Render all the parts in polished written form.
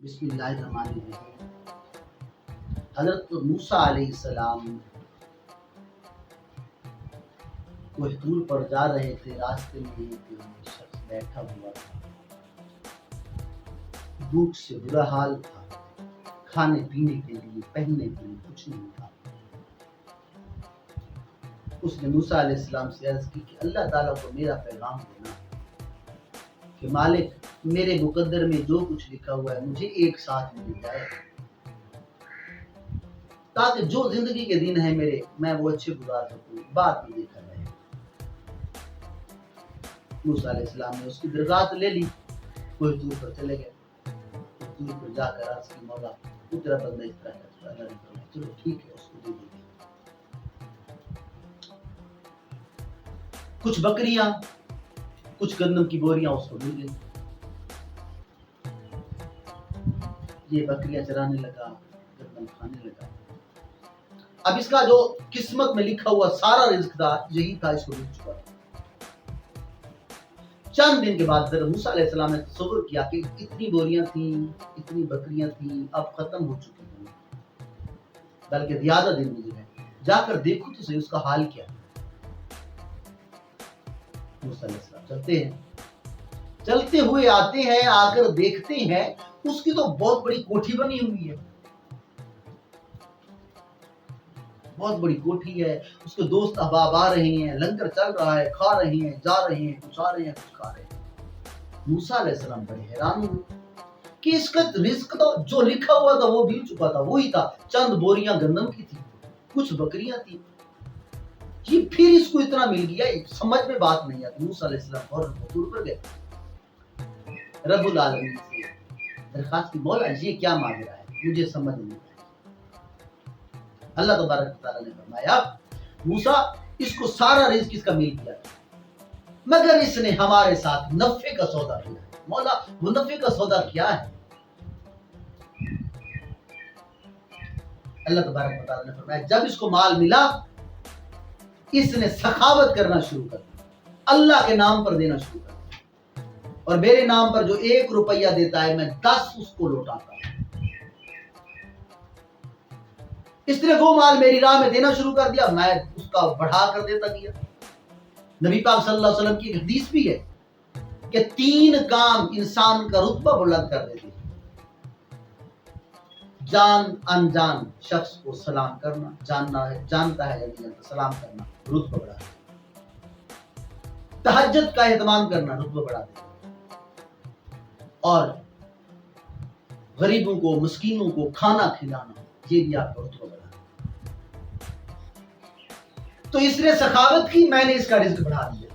بسم اللہ الرحمن الرحیم۔ حضرت موسیٰ علیہ السلام کوہ طور پر جا رہے تھے، راستے میں ایک شخص بیٹھا ہوا تھا، بھوک سے برا حال تھا، کھانے پینے کے لیے پہننے کے لیے کچھ نہیں تھا۔ اس نے موسیٰ علیہ السلام سے عرض کی کہ اللہ تعالیٰ کو میرا پیغام دینا کہ مالک میرے مقدر میں جو کچھ لکھا ہوا ہے مجھے ایک ساتھ مل جائے، تاکہ جو زندگی کے دن ہیں میرے میں وہ اچھے گزار سکوں، بعد میں دیکھا جائے۔ موسیٰ علیہ السلام نے اس کی درخواست لے لی، کوہ طور پر چلے گئے۔ کوہ طور پر جا کر عرض کی مولا اترا بندہ اس طرح ہے، اللہ نے فرمایا چلو ٹھیک ہے، اس کو دے دیجیے۔ کچھ بکریاں کچھ گندم کی بوریاں اس کو مل گئی۔ یہ بکریاں چرانے لگا، گندم کھانے لگا۔ اب اس کا جو قسمت میں لکھا ہوا سارا رزق تھا یہی تھا، اس کو مل چکا تھا۔ چند دن کے بعد حضرت موسیٰ علیہ السلام نے تصور کیا کہ اتنی بوریاں تھیں، اتنی بکریاں تھیں، اب ختم ہو چکی ہیں، بلکہ زیادہ دن گزرے، جا کر دیکھو تو صحیح اس کا حال کیا۔ موسیٰ علیہ السلام چلتے ہوئے آتے ہیں، آ کر دیکھتے ہیں اس کی تو بہت بڑی کوٹھی بنی ہوئی ہے، بہت بڑی کوٹھی ہے، اس کے دوست احباب آ رہے ہیں، لنگر چل رہا ہے، کھا رہے ہیں، جا رہے ہیں، کچھ آ رہے ہیں، کچھ کھا رہے ہیں۔ موسیٰ علیہ السلام بڑے حیران ہوئے کہ اس کا رزق تو جو لکھا ہوا تھا وہ مل چکا تھا، وہی تھا، چند بوریاں گندم کی تھی، کچھ بکریاں تھی، یہ پھر اس کو اتنا مل گیا، سمجھ میں بات نہیں آتی۔ موسیٰ علیہ السلام فوراً حضور پر گئے، رب العالمین سے درخواست کی مولا یہ کیا ماجرا ہے، مجھے سمجھ نہیں آیا۔ اللہ تبارک و تعالیٰ نے فرمایا موسیٰ اس کو سارا رزق اس کا مل گیا، مگر اس نے ہمارے ساتھ نفع کا سودا کیا ہے۔ مولا وہ نفع کا سودا کیا ہے؟ اللہ تبارک و تعالیٰ نے فرمایا جب اس کو مال ملا اس نے سخاوت کرنا شروع کر دیا، اللہ کے نام پر دینا شروع کر دیا، اور میرے نام پر جو 1 روپیہ دیتا ہے میں 10 اس کو لوٹاتا ہوں۔ اس نے وہ مال میری راہ میں دینا شروع کر دیا، میں اس کا بڑھا کر دیتا گیا۔ نبی پاک صلی اللہ علیہ وسلم کی ایک حدیث بھی ہے کہ 3 کام انسان کا رتبہ بلند کر دیتے ہیں: جان انجان شخص کو سلام کرنا، جانتا ہے یا نہیں جانتا سلام کرنا رتبہ بڑھا دیتا ہے، تہجد کا اہتمام کرنا رتبہ بڑھا دیتا ہے، اور غریبوں کو مسکینوں کو کھانا کھلانا یہ بھی آپ کا رتبہ بڑھا دیتا ہے۔ تو اس نے سخاوت کی، میں نے اس کا رزق بڑھا دیا۔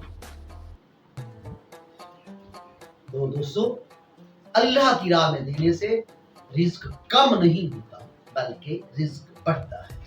دوستو اللہ کی راہ میں دینے سے رزق کم نہیں ہوتا بلکہ رزق بڑھتا ہے۔